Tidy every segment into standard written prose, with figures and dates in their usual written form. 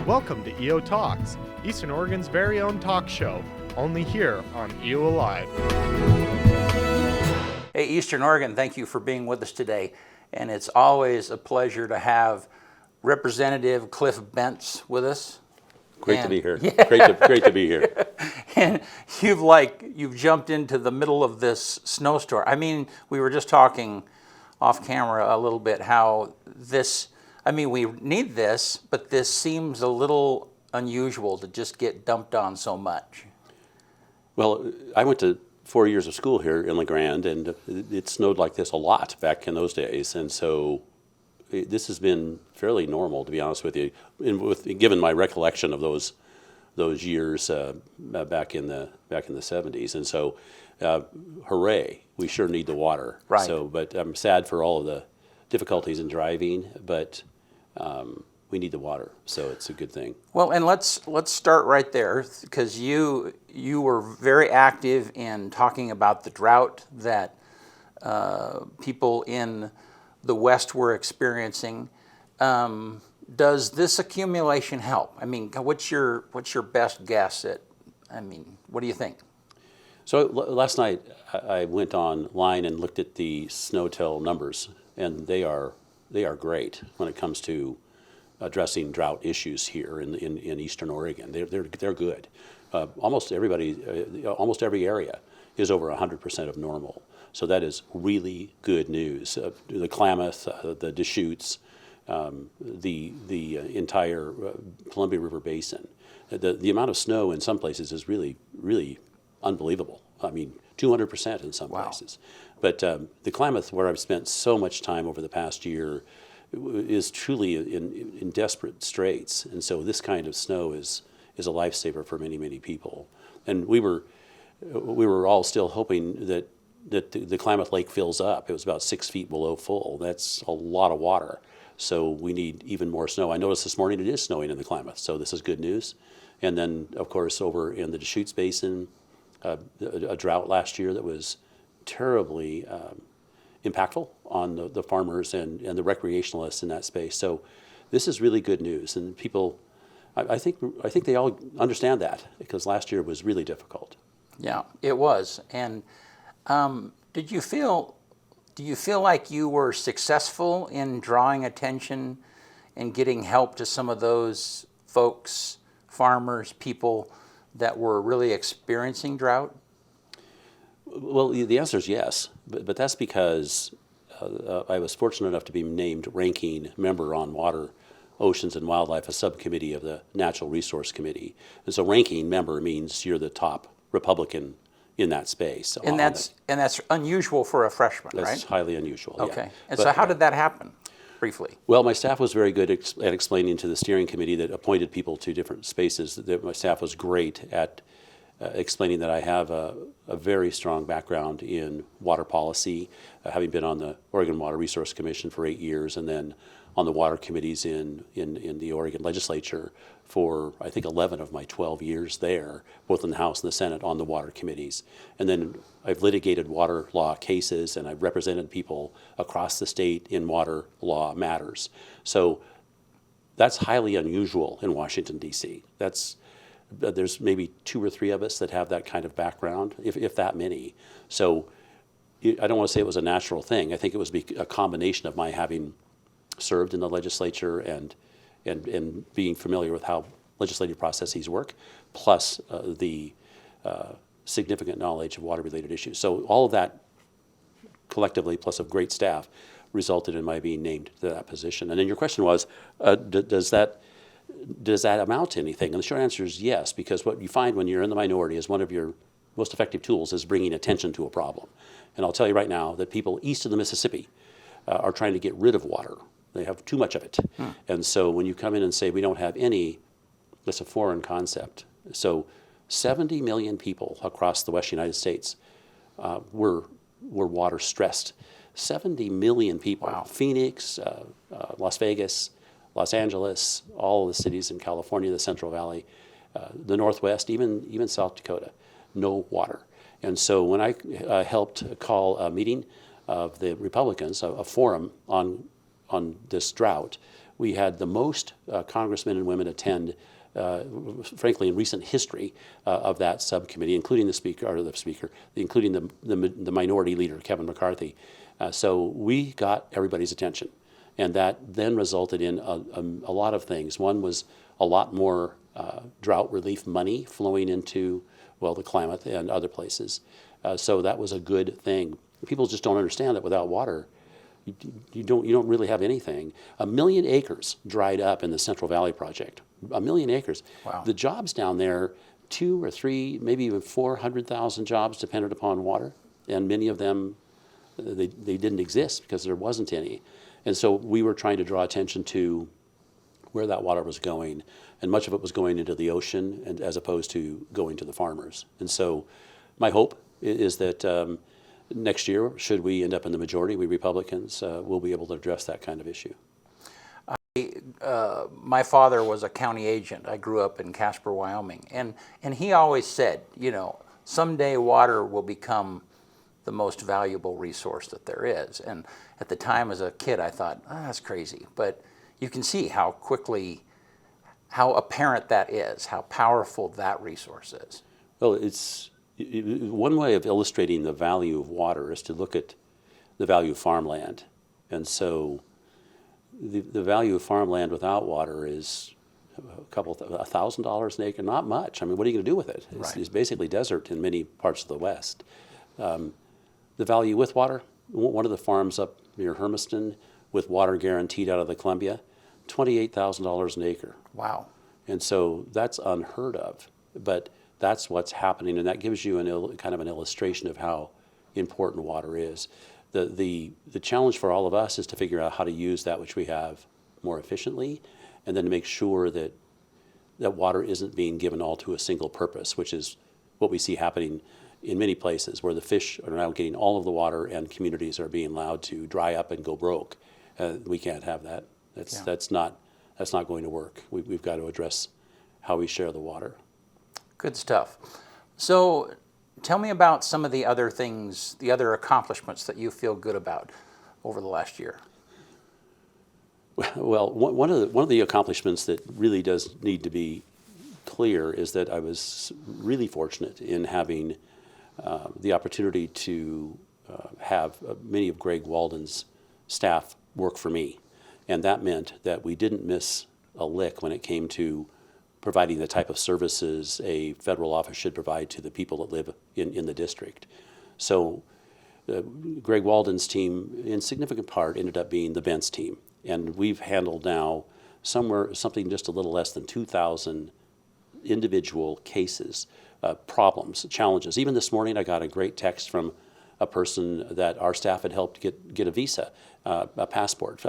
Welcome to EO Talks, Eastern Oregon's very own talk show, only here on EO Alive. Hey, Eastern Oregon, thank you for being with us today. And it's always a pleasure to have Representative Cliff Bentz with us. Great to be here. Yeah. Great to be here. And you've jumped into the middle of this snowstorm. I mean, we were just talking off camera a little bit how this, we need this, but this seems a little unusual to just get dumped on so much. Well, I went to 4 years of school here in La Grande, and it snowed like this a lot back in those days, and so this has been fairly normal, to be honest with you, given my recollection of those years back in the 70s, and so hooray, we sure need the water. Right. So, but I'm sad for all of the difficulties in driving, but we need the water, so it's a good thing. Well, and let's start right there, because you were very active in talking about the drought that people in the West were experiencing. Does this accumulation help? I mean, what's your best guess at? What do you think? So last night I went online and looked at the SNOTEL numbers, and they are great when it comes to addressing drought issues here in Eastern Oregon. They're good. Almost every area is over 100% of normal. So that is really good news. The Klamath, the Deschutes, the entire Columbia River Basin. The amount of snow in some places is really, really unbelievable. 200% in some places. But the Klamath, where I've spent so much time over the past year, is truly in desperate straits. And so this kind of snow is a lifesaver for many, many people. And we were all still hoping that the Klamath Lake fills up. It was about 6 feet below full. That's a lot of water. So we need even more snow. I noticed this morning it is snowing in the Klamath, so this is good news. And then, of course, over in the Deschutes Basin, a drought last year that was terribly impactful on the farmers and the recreationalists in that space. So this is really good news, and people, I think they all understand that, because last year was really difficult. Yeah, it was. And do you feel like you were successful in drawing attention and getting help to some of those folks, farmers, people that were really experiencing drought? Well, the answer is yes, but that's because I was fortunate enough to be named ranking member on Water, Oceans, and Wildlife, a subcommittee of the Natural Resource Committee. And so ranking member means you're the top Republican in that space. And that's unusual for a freshman, right? That's highly unusual. Okay. Yeah. And so how did that happen, briefly? Well, my staff was very good at explaining to the steering committee that appointed people to different spaces. My staff was great at explaining that I have a very strong background in water policy, having been on the Oregon Water Resource Commission for 8 years, and then on the water committees in the Oregon legislature for, I think, 11 of my 12 years there, both in the House and the Senate on the water committees. And then I've litigated water law cases, and I've represented people across the state in water law matters. So that's highly unusual in Washington, D.C. There's maybe 2 or 3 of us that have that kind of background, if that many. So I don't want to say it was a natural thing. I think it was a combination of my having served in the legislature and being familiar with how legislative processes work, plus the significant knowledge of water-related issues. So all of that collectively, plus a great staff, resulted in my being named to that position. And then your question was, does that amount to anything? And the short answer is yes, because what you find when you're in the minority is one of your most effective tools is bringing attention to a problem. And I'll tell you right now that people east of the Mississippi are trying to get rid of water. They have too much of it. And so when you come in and say we don't have any, that's a foreign concept. So 70 million people across the West United States were water stressed. 70 million people. Wow. Phoenix, Las Vegas, Los Angeles, all of the cities in California, the Central Valley, the Northwest, even South Dakota, no water. And so when I helped call a meeting of the Republicans, a forum on this drought, We had the most congressmen and women attend, frankly, in recent history of that subcommittee, including including the minority leader, Kevin McCarthy. So we got everybody's attention. And that then resulted in a lot of things. One was a lot more drought relief money flowing into, well, the Klamath and other places. So that was a good thing. People just don't understand that without water, you don't really have anything. 1 million acres dried up in the Central Valley Project. 1 million acres. Wow. The jobs down there, 2 or 3, maybe even 400,000 jobs depended upon water, and many of them they didn't exist because there wasn't any. And so we were trying to draw attention to where that water was going, and much of it was going into the ocean, and as opposed to going to the farmers. And so my hope is that next year, should we end up in the majority, we Republicans, will be able to address that kind of issue. My father was a county agent. I grew up in Casper, Wyoming, and he always said, someday water will become the most valuable resource that there is. And at the time as a kid, I thought, that's crazy. But you can see how apparent that is, how powerful that resource is. Well, one way of illustrating the value of water is to look at the value of farmland. And so the value of farmland without water is $1,000 an acre, not much. I mean, what are you going to do with it? It's basically desert in many parts of the West. The value with water, one of the farms up near Hermiston with water guaranteed out of the Columbia, $28,000 an acre. Wow. And so that's unheard of, but that's what's happening, and that gives you kind of an illustration of how important water is. The challenge for all of us is to figure out how to use that which we have more efficiently, and then to make sure that water isn't being given all to a single purpose, which is what we see happening in many places, where the fish are now getting all of the water and communities are being allowed to dry up and go broke. We can't have that. That's not going to work. We've got to address how we share the water. Good stuff. So tell me about some of the other things, the other accomplishments that you feel good about over the last year. Well, one of the accomplishments that really does need to be clear is that I was really fortunate in having the opportunity to have many of Greg Walden's staff work for me. And that meant that we didn't miss a lick when it came to providing the type of services a federal office should provide to the people that live in the district. So Greg Walden's team, in significant part, ended up being the Bentz team. And we've handled now something just a little less than 2,000 individual cases, problems, challenges. Even this morning, I got a great text from a person that our staff had helped get a visa, a passport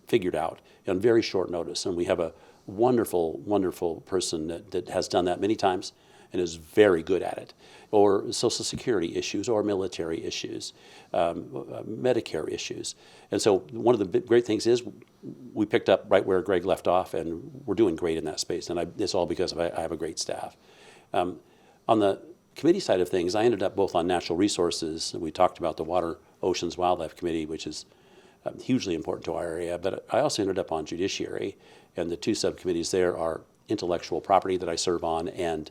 figured out on very short notice. And we have a wonderful, wonderful person that has done that many times and is very good at it. Or Social Security issues, or military issues, Medicare issues. And so one of the great things is we picked up right where Greg left off, and we're doing great in that space. And it's all because I have a great staff. On the committee side of things, I ended up both on natural resources, and we talked about the Water, Oceans, Wildlife Committee, which is hugely important to our area, but I also ended up on judiciary, and the two subcommittees there are intellectual property that I serve on and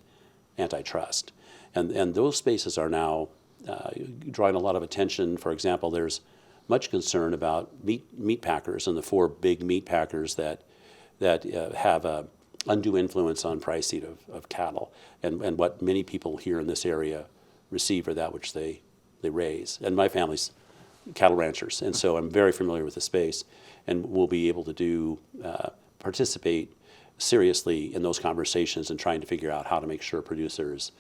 antitrust. And those spaces are now drawing a lot of attention. For example, there's much concern about meat packers and the 4 big meat packers that have a undue influence on pricing of cattle, and what many people here in this area receive are that which they raise. And my family's cattle ranchers, and so I'm very familiar with the space, and we'll be able to participate seriously in those conversations and trying to figure out how to make sure producers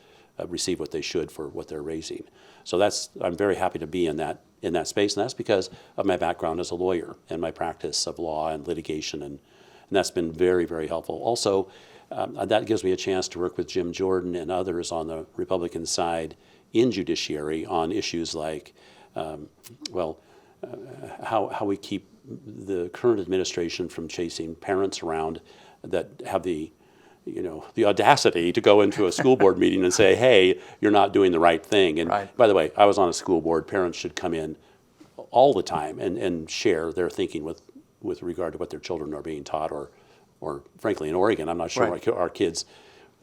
receive what they should for what they're raising. So I'm very happy to be in that space, and that's because of my background as a lawyer and my practice of law and litigation, and that's been very, very helpful. Also, that gives me a chance to work with Jim Jordan and others on the Republican side in judiciary on issues like, how we keep the current administration from chasing parents around that have the audacity to go into a school board meeting and say, hey, you're not doing the right thing. And right. By the way, I was on a school board. Parents should come in all the time and share their thinking with with regard to what their children are being taught, or frankly, in Oregon, I'm not sure Right. our kids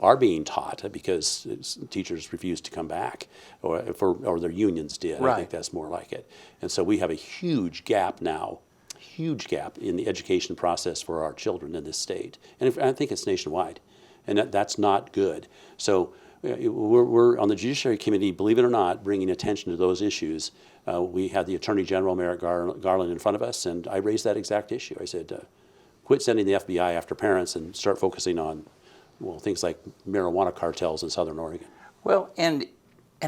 are being taught because teachers refuse to come back, or their unions did. I Right. think that's more like it. And so we have a huge gap now, huge gap in the education process for our children in this state. And I think it's nationwide, and that's not good. So we're on the Judiciary Committee, believe it or not, bringing attention to those issues. We had the Attorney General, Merrick Garland, in front of us, and I raised that exact issue. I said, quit sending the FBI after parents and start focusing on things like marijuana cartels in Southern Oregon. Well, and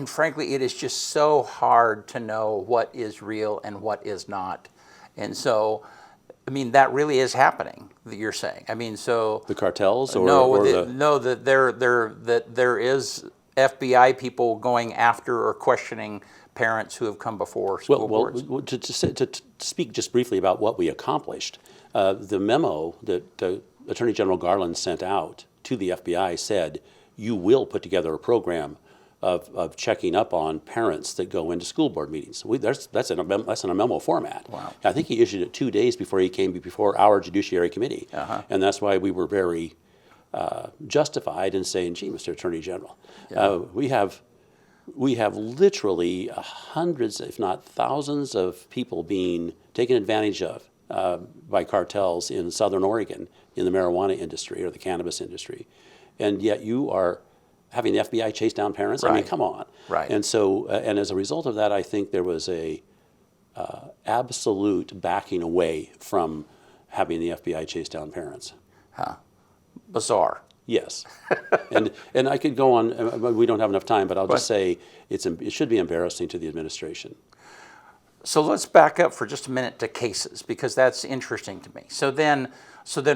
frankly, it is just so hard to know what is real and what is not. And so, I mean, that really is happening, that you're saying. I mean, so The cartels, or that there is FBI people going after or questioning parents who have come before school boards. To speak just briefly about what we accomplished, the memo that Attorney General Garland sent out to the FBI said, you will put together a program of checking up on parents that go into school board meetings. That's in a memo format. Wow. I think he issued it 2 days before he came before our Judiciary Committee. And that's why we were very justified in saying, gee, Mr. Attorney General, we have literally hundreds, if not thousands, of people being taken advantage of by cartels in Southern Oregon in the marijuana industry or the cannabis industry. And yet you are having the FBI chase down parents? Right. I mean, come on. Right. And so, and as a result of that, I think there was a absolute backing away from having the FBI chase down parents. Bizarre. Yes. and I could go on, we don't have enough time, but I'll just say it should be embarrassing to the administration. So let's back up for just a minute to cases, because that's interesting to me. So then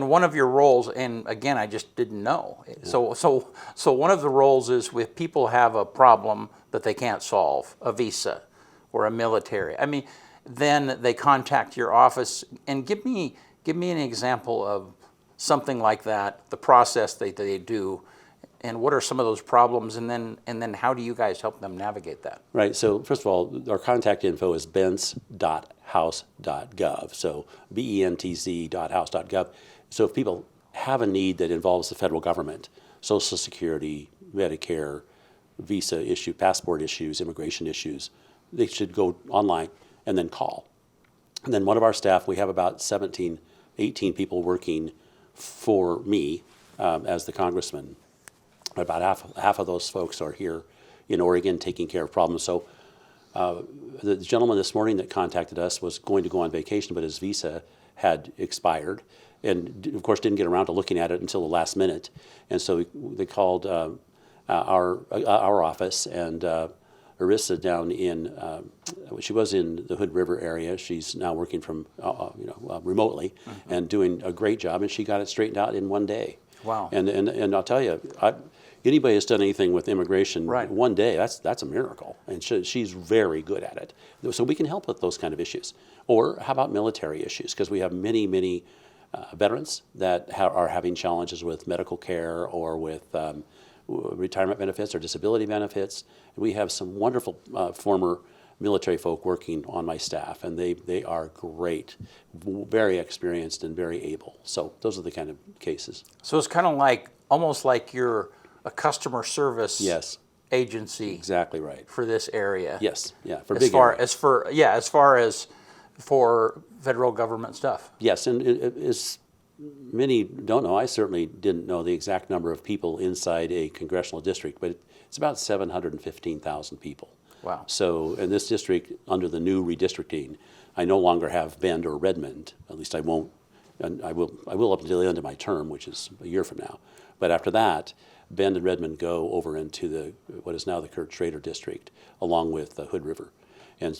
one of your roles, and again, I just didn't know. Yeah. So one of the roles is if people have a problem that they can't solve, a visa or a military. I mean, then they contact your office, and give me an example of something like that, the process they do, and what are some of those problems, and then how do you guys help them navigate that? Right. So first of all, our contact info is bentz.house.gov. So bentz.house.gov. So if people have a need that involves the federal government, Social Security, Medicare, visa issue, passport issues, immigration issues, they should go online and then call. And then one of our staff, we have about 17, 18 people working for me as the Congressman. About half of those folks are here in Oregon taking care of problems. So the gentleman this morning that contacted us was going to go on vacation, but his visa had expired, and of course didn't get around to looking at it until the last minute. And so they called our office, and Arissa down in she was in the Hood River area. She's now working from remotely and doing a great job, and she got it straightened out in one day. Wow. And I'll tell you, anybody who's done anything with immigration, one day, that's a miracle. And she's very good at it. So we can help with those kind of issues. Or how about military issues? Because we have many veterans that are having challenges with medical care or with retirement benefits or disability benefits. And we have some wonderful former military folk working on my staff, and they are great, very experienced and very able. So those are the kind of cases. So it's kind of almost like you're a customer service agency. Exactly right. For this area. Yes, yeah, for as far as for federal government stuff. Yes, and as many don't know, I certainly didn't know the exact number of people inside a congressional district, but it's about 715,000 people. Wow. So in this district, under the new redistricting, I no longer have Bend or Redmond. At least I won't, and I will up until the end of my term, which is a year from now. But after that, Bend and Redmond go over into what is now the Kurt Schrader district, along with the Hood River.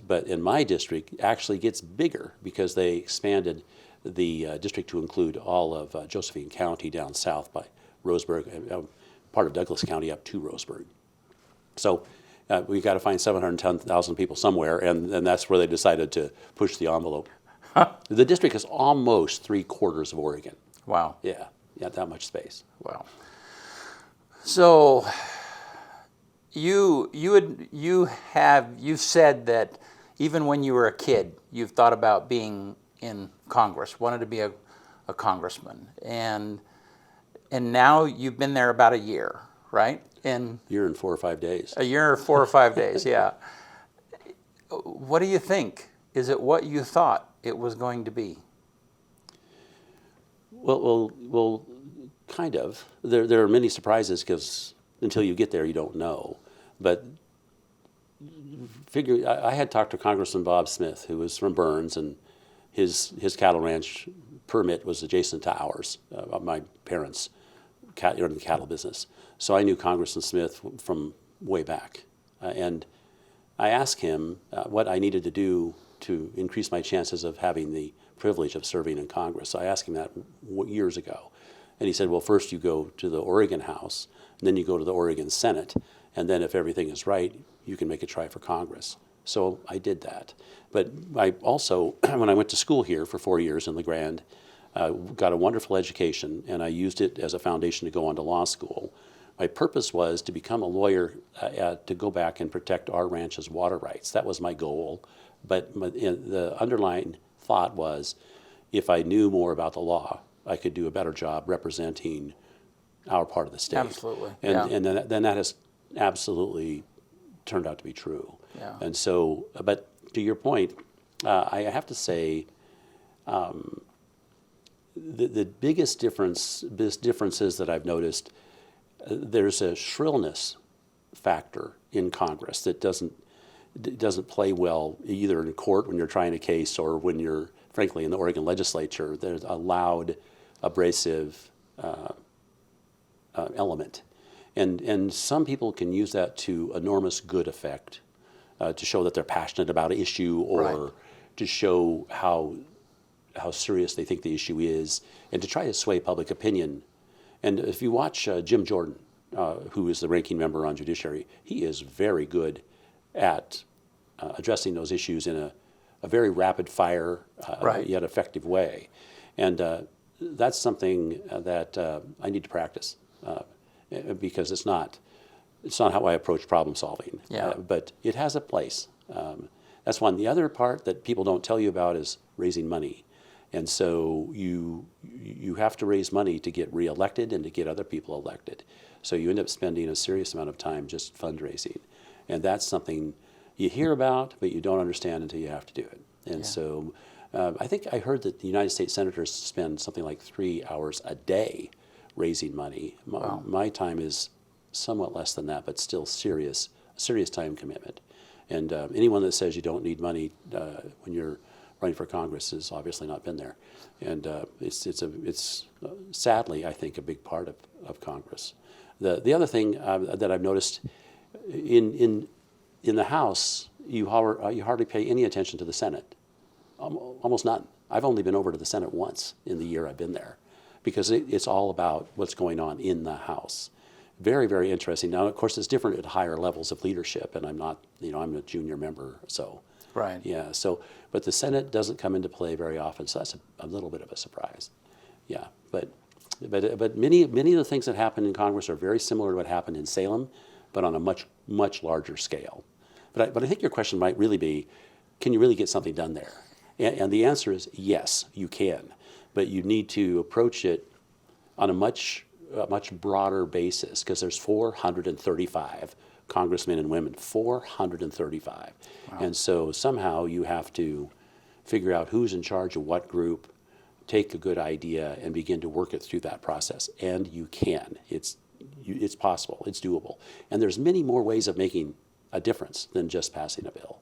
But in my district, actually gets bigger because they expanded the district to include all of Josephine County down south by Roseburg, and part of Douglas County up to Roseburg. So we got to find 710,000 people somewhere, and that's where they decided to push the envelope. The district is almost 3/4 of Oregon. Wow. Yeah, that much space. Wow. So you said that even when you were a kid, you've thought about being in Congress, wanted to be a congressman. And now you've been there about a year, right? And Year and 4 or 5 days. a year or 4 or 5 days, yeah. What do you think? Is it what you thought it was going to be? Well, kind of. There are many surprises because until you get there, you don't know. But I had talked to Congressman Bob Smith, who was from Burns, and his cattle ranch permit was adjacent to ours. My parents are in the cattle business, so I knew Congressman Smith from way back, and I asked him what I needed to do to increase my chances of having the privilege of serving in Congress. So I asked him that years ago. And he said, well, first you go to the Oregon House, and then you go to the Oregon Senate, and then if everything is right, you can make a try for Congress. So I did that. But I also, when I went to school here for 4 years in LeGrand, got a wonderful education, and I used it as a foundation to go on to law school. My purpose was to become a lawyer, to go back and protect our ranch's water rights. That was my goal. But the underlying thought was, if I knew more about the law, I could do a better job representing our part of the state. Absolutely. And then that has absolutely turned out to be true. Yeah. And so, but to your point, I have to say, the biggest differences that I've noticed, there's a shrillness factor in Congress that doesn't play well either in court when you're trying a case or when you're, frankly, in the Oregon legislature. There's a loud, abrasive element. And some people can use that to enormous good effect, to show that they're passionate about an issue or Right. to show how serious they think the issue is, and to try to sway public opinion. And if you watch Jim Jordan, who is the ranking member on Judiciary, he is very good at addressing those issues in a very rapid fire, Right. yet effective way. And that's something that I need to practice, because it's not how I approach problem solving. Yeah. But it has a place. That's one. The other part that people don't tell you about is raising money. And so you have to raise money to get reelected and to get other people elected. So you end up spending a serious amount of time just fundraising. And that's something you hear about, but you don't understand until you have to do it. And so I think I heard that the United States senators spend something like 3 hours a day raising money. My time is somewhat less than that, but still serious time commitment. And anyone that says you don't need money when you're running for Congress has obviously not been there. And it's sadly, I think, a big part of Congress. The other thing that I've noticed in the House, you hardly pay any attention to the Senate, almost none. I've only been over to the Senate once in the year I've been there, because it's all about what's going on in the House. Very, very interesting. Now, of course, it's different at higher levels of leadership, and I'm not, I'm a junior member, so. Right. Yeah, so, but the Senate doesn't come into play very often, so that's a little bit of a surprise. Yeah, but many of the things that happen in Congress are very similar to what happened in Salem, but on a much, much larger scale. But I think your question might really be, can you really get something done there? And the answer is yes, you can, but you need to approach it on a much broader basis, because there's 435 congressmen and women, 435. Wow. And so somehow you have to figure out who's in charge of what group, take a good idea, and begin to work it through that process. And you can. It's possible. It's doable. And there's many more ways of making a difference than just passing a bill.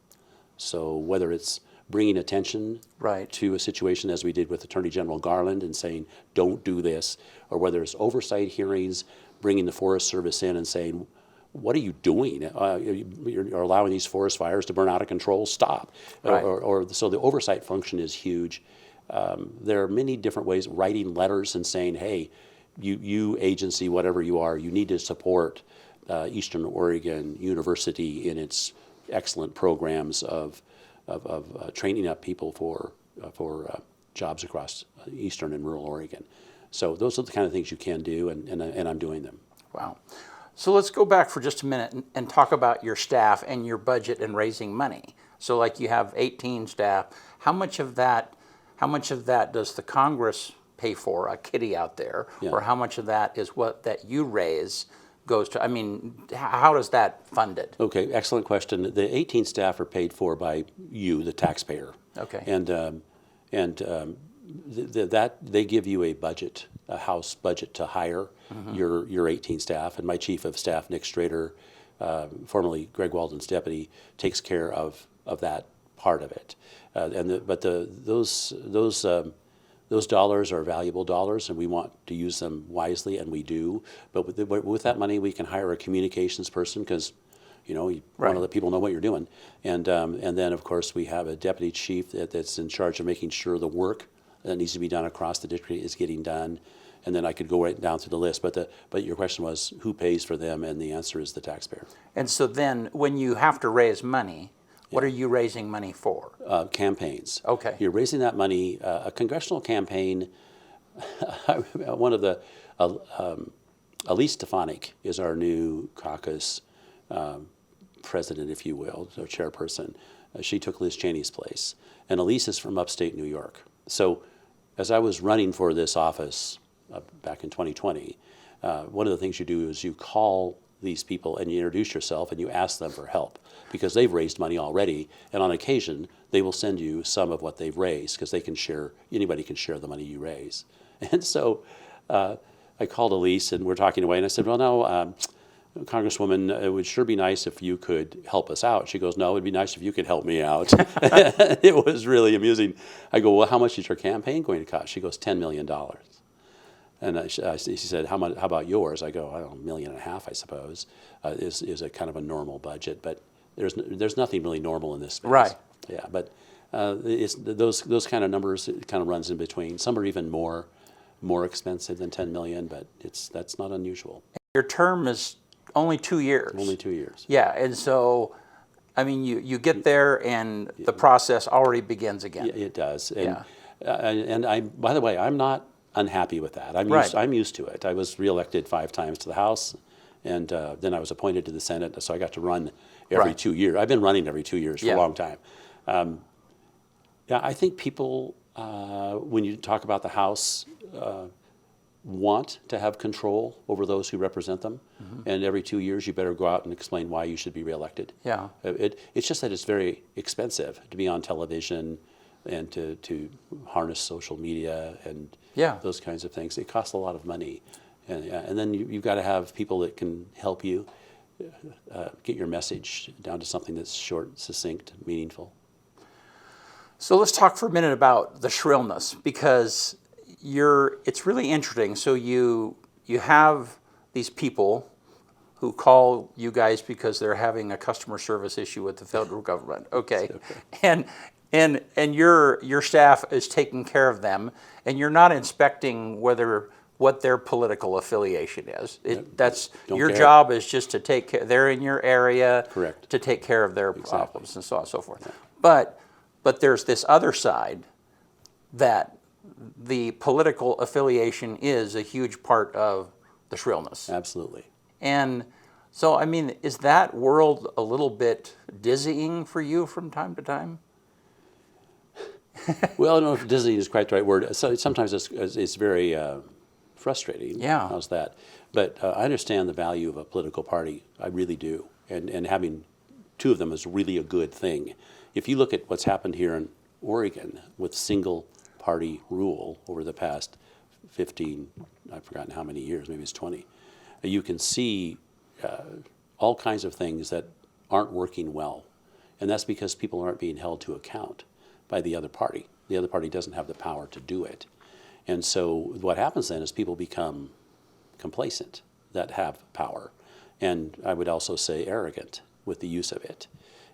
So whether it's bringing attention Right. to a situation, as we did with Attorney General Garland, and saying, don't do this, or whether it's oversight hearings, bringing the Forest Service in and saying, what are you doing? You're allowing these forest fires to burn out of control. Stop. Right. So the oversight function is huge. There are many different ways, writing letters and saying, hey, you agency, whatever you are, you need to support Eastern Oregon University in its excellent programs of training up people for jobs across Eastern and rural Oregon. So those are the kind of things you can do, and I'm doing them. Wow. So let's go back for just a minute and talk about your staff and your budget and raising money. So like you have 18 staff. How much of that how much of that does the Congress pay for, a kitty out there, Yeah. or how much of that is what that you raise goes to? I mean, how does that funded? Okay, excellent question. The 18 staff are paid for by you, the taxpayer. Okay. That they give you a budget, a House budget to hire your 18 staff. And my chief of staff, Nick Strader, formerly Greg Walden's deputy, takes care of that part of it. Those dollars are valuable dollars, and we want to use them wisely, and we do. But with that money, we can hire a communications person because, you want to let people know what you're doing. And then, of course, we have a deputy chief that's in charge of making sure the work that needs to be done across the district is getting done. And then I could go right down through the list. But your question was, who pays for them? And the answer is the taxpayer. And so then, when you have to raise money, what are you raising money for? Campaigns. Okay. You're raising that money. A congressional campaign, one of the, Elise Stefanik is our new caucus president, if you will, or chairperson. She took Liz Cheney's place. And Elise is from upstate New York. So as I was running for this office back in 2020, one of the things you do is you call these people and you introduce yourself and you ask them for help because they've raised money already, and on occasion they will send you some of what they've raised because anybody can share the money you raise. And so I called Elise and we're talking away, and I said, well, no, Congresswoman, it would sure be nice if you could help us out. She goes, no, it'd be nice if you could help me out. It was really amusing. I go, well, how much is your campaign going to cost? She goes, $10 million. And she said, how about yours? I go, I don't know, $1.5 million, I suppose, is a kind of a normal budget. But there's nothing really normal in this space. Right. Yeah, but it's those kind of numbers, it kind of runs in between. Some are even more expensive than $10 million, but that's not unusual. Your term is only 2 years. Only 2 years. Yeah, and so, I mean, you get there and the process already begins again. Yeah, it does. Yeah. And I, by the way, I'm not unhappy with that. I'm used to it. I was reelected 5 times to the House, and then I was appointed to the Senate, so I got to run every 2 years. I've been running every 2 years for a long time. I think people, when you talk about the House, want to have control over those who represent them, and every 2 years you better go out and explain why you should be reelected. Yeah. It's just that it's very expensive to be on television and to harness social media and those kinds of things. It costs a lot of money, and then you've got to have people that can help you get your message down to something that's short, succinct, meaningful. So let's talk for a minute about the shrillness, because it's really interesting. So you have these people who call you guys because they're having a customer service issue with the federal government. Okay. And your staff is taking care of them, and you're not inspecting what their political affiliation is. That's your job is just to take care. They're in your area. Correct. To take care of their problems and so on and so forth. Yeah. But there's this other side that the political affiliation is a huge part of the shrillness. Absolutely. And so, I mean, is that world a little bit dizzying for you from time to time? Well, I don't know if dizzying is quite the right word. So sometimes it's very frustrating. Yeah. How's that? But I understand the value of a political party. I really do. And having 2 of them is really a good thing. If you look at what's happened here in Oregon with single party rule over the past 15, I've forgotten how many years, maybe it's 20, you can see all kinds of things that aren't working well. And that's because people aren't being held to account by the other party. The other party doesn't have the power to do it. And so what happens then is people become complacent that have power. And I would also say arrogant with the use of it.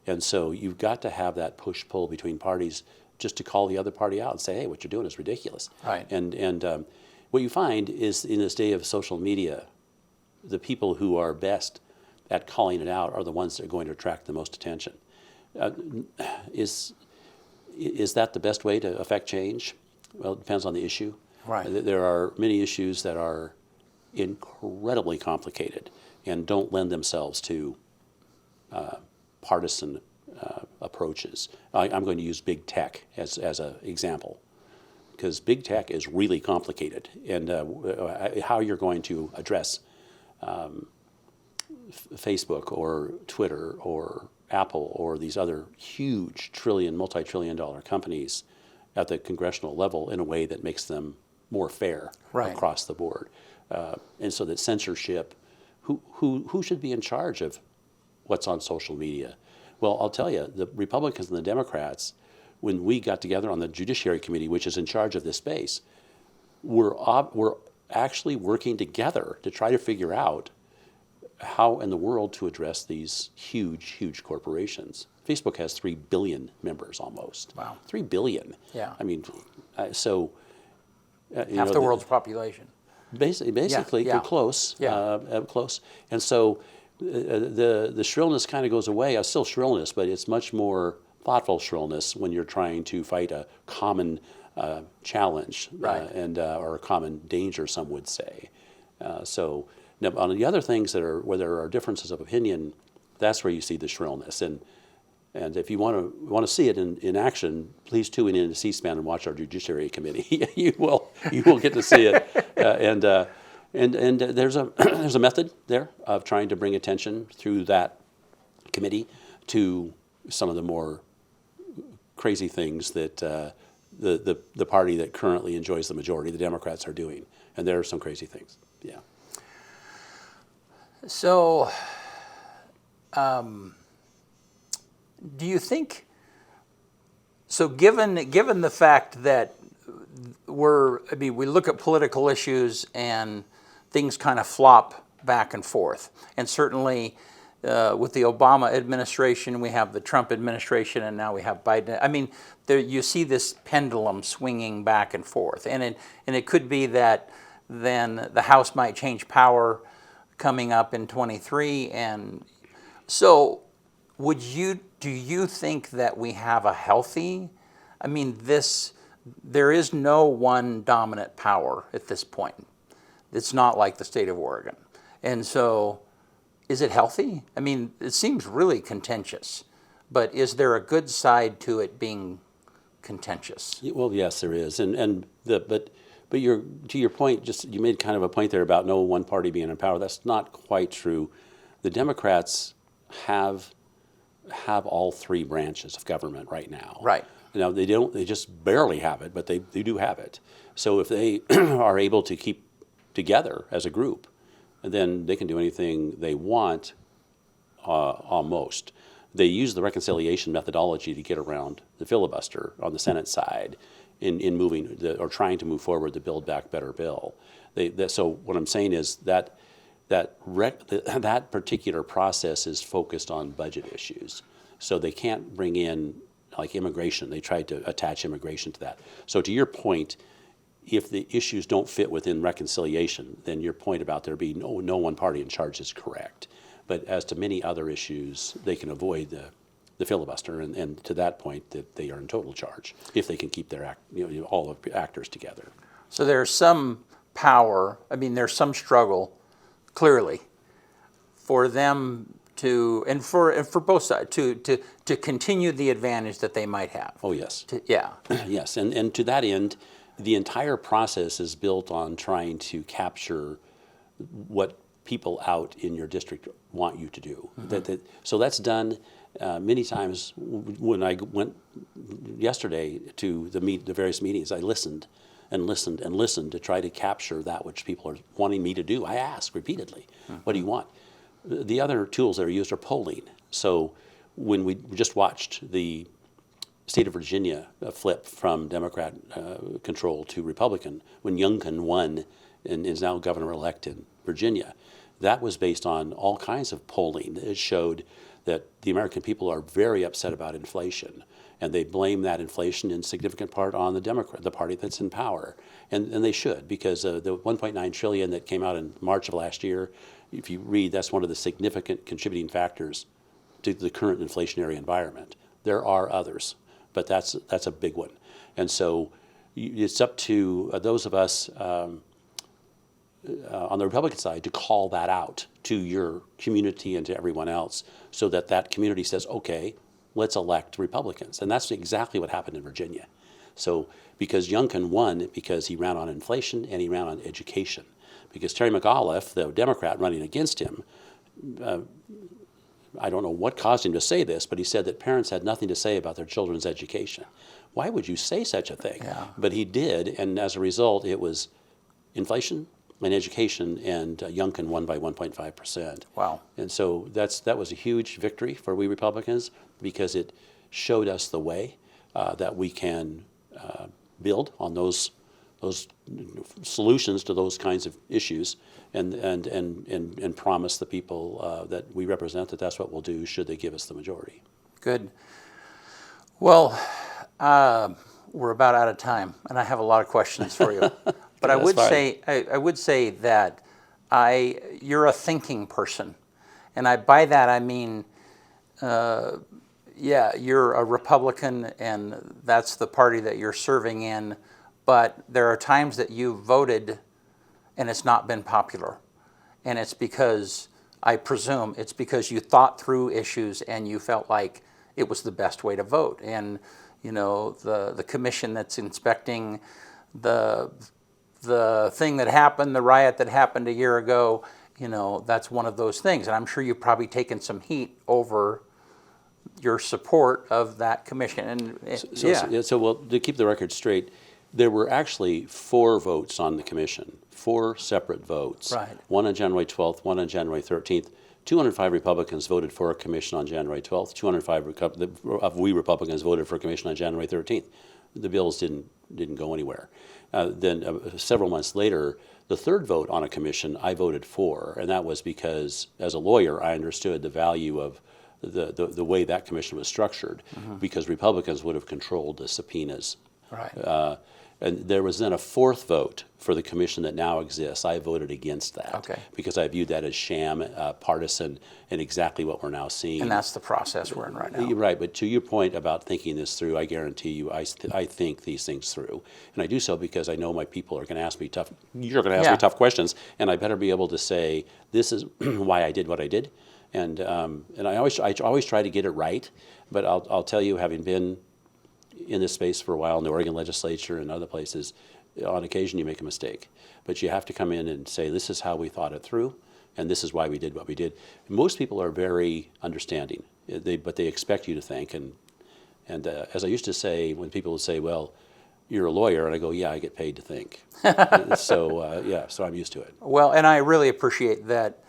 And so you've got to have that push-pull between parties just to call the other party out and say, hey, what you're doing is ridiculous. Right. And what you find is in this day of social media, the people who are best at calling it out are the ones that are going to attract the most attention. Is that the best way to affect change? Well, it depends on the issue. Right. There are many issues that are incredibly complicated and don't lend themselves to partisan approaches. I'm going to use big tech as an example. because big tech is really complicated, and how you're going to address Facebook or Twitter or Apple or these other huge multi-trillion-dollar companies at the congressional level in a way that makes them more fair across the board, and so that censorship, who should be in charge of what's on social media? Well, I'll tell you, the Republicans and the Democrats, when we got together on the Judiciary Committee, which is in charge of this space, we're actually working together to try to figure out how in the world to address these huge corporations. Facebook has 3 billion members almost. Wow. 3 billion. Yeah. I mean, half the world's population. Basically, Yeah. you're close. Yeah. Close. And so the shrillness kind of goes away. It's still shrillness, but it's much more thoughtful shrillness when you're trying to fight a common challenge or a common danger, some would say. So now on the other things where there are differences of opinion, that's where you see the shrillness. And if you want to see it in action, please tune in to C-SPAN and watch our Judiciary Committee. you will get to see it. And there's a method there of trying to bring attention through that committee to some of the more crazy things that the party that currently enjoys the majority, the Democrats, are doing. And there are some crazy things. Yeah. So, do you think? So, given the fact that we look at political issues and things kind of flop back and forth, and certainly with the Obama administration, we have the Trump administration, and now we have Biden. I mean, you see this pendulum swinging back and forth, and it could be that then the House might change power coming up in 23, and so do you think that we have a healthy? I mean, there is no one dominant power at this point. It's not like the state of Oregon, and so. Is it healthy? I mean, it seems really contentious, but is there a good side to it being contentious? Well, yes, there is, but to your point, you made kind of a point there about no one party being in power. That's not quite true. The Democrats have all 3 branches of government right now. Right. Now they just barely have it, but they do have it. So if they are able to keep together as a group, then they can do anything they want, almost. They use the reconciliation methodology to get around the filibuster on the Senate side in moving or trying to move forward the Build Back Better bill. So what I'm saying is that particular process is focused on budget issues. So they can't bring in like immigration. They tried to attach immigration to that. So to your point, if the issues don't fit within reconciliation, then your point about there being no one party in charge is correct. But as to many other issues, they can avoid the filibuster, and to that point, that they are in total charge if they can keep their all of the actors together. So there's some power. I mean, there's some struggle, clearly, for them to and for both sides to continue the advantage that they might have. Oh yes. Yes, and to that end, the entire process is built on trying to capture what people out in your district want you to do. Mm-hmm. So that's done many times. When I went yesterday to the various meetings, I listened to try to capture that which people are wanting me to do. I asked repeatedly, what do you want? The other tools that are used are polling. So when we just watched the state of Virginia flip from Democrat control to Republican, when Youngkin won and is now governor-elect in Virginia, that was based on all kinds of polling. It showed that the American people are very upset about inflation, and they blame that inflation in significant part on the party that's in power, and they should, because the $1.9 trillion that came out in March of last year, if you read, that's one of the significant contributing factors to the current inflationary environment. There are others, but that's a big one. And so it's up to those of us on the Republican side to call that out to your community and to everyone else, so that community says, okay, let's elect Republicans. And that's exactly what happened in Virginia. So because Youngkin won because he ran on inflation and he ran on education. Because Terry McAuliffe, the Democrat running against him, I don't know what caused him to say this, but he said that parents had nothing to say about their children's education. Why would you say such a thing? Yeah. But he did, and as a result, it was inflation and education, and Youngkin won by 1.5%. Wow. And so that was a huge victory for we Republicans because it showed us the way that we can build on those solutions to those kinds of issues, and promise the people that we represent that that's what we'll do should they give us the majority. Good. Well, we're about out of time, and I have a lot of questions for you. But I would say that you're a thinking person, and by that I mean, yeah, you're a Republican, and that's the party that you're serving in. But there are times that you voted, and it's not been popular, and it's because, I presume, it's because you thought through issues and you felt like it was the best way to vote. And you know, the commission that's inspecting the thing that happened, the riot that happened a year ago, you know, that's one of those things. And I'm sure you've probably taken some heat over your support of that commission. And So well, to keep the record straight, there were actually 4 votes on the commission, 4 separate votes. Right. One on January 12th, one on January 13th. 205 Republicans voted for a commission on January 12th. 205 of we Republicans voted for a commission on January 13th. The bills didn't go anywhere. Then several months later, the 3rd vote on a commission I voted for, and that was because as a lawyer I understood the value of the way that commission was structured, because Republicans would have controlled the subpoenas. right. And there was then a 4th vote for the commission that now exists. I voted against that because I viewed that as sham, partisan, and exactly what we're now seeing. And that's the process we're in right now. You're right, but to your point about thinking this through, I guarantee you, I think these things through, and I do so because I know my people are going to ask me tough. You're going to ask me tough questions, and I better be able to say this is why I did what I did, and I always try to get it right. But I'll tell you, having been in this space for a while in the Oregon legislature and other places, on occasion you make a mistake. But you have to come in and say, this is how we thought it through, and this is why we did what we did. Most people are very understanding, but they expect you to think. And as I used to say, when people would say, well, you're a lawyer, and I go, yeah, I get paid to think. So I'm used to it. Well, and I really appreciate that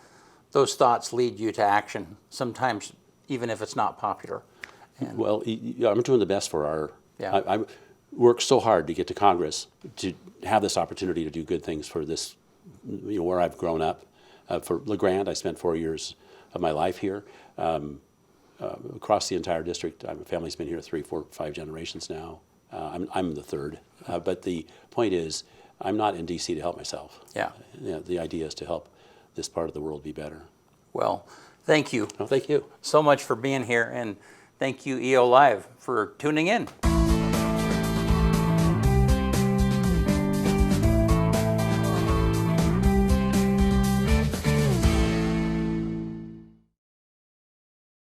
those thoughts lead you to action, sometimes even if it's not popular. And well, I'm doing the best for our. Yeah. I worked so hard to get to Congress to have this opportunity to do good things for this, you know, where I've grown up. For LeGrand, I spent 4 years of my life here. Across the entire district, my family's been here 3, 4, 5 generations now. I'm the 3rd. But the point is, I'm not in D.C. to help myself. Yeah. The idea is to help this part of the world be better. Well, thank you. Well, thank you so much for being here, and thank you, EO Live, for tuning in.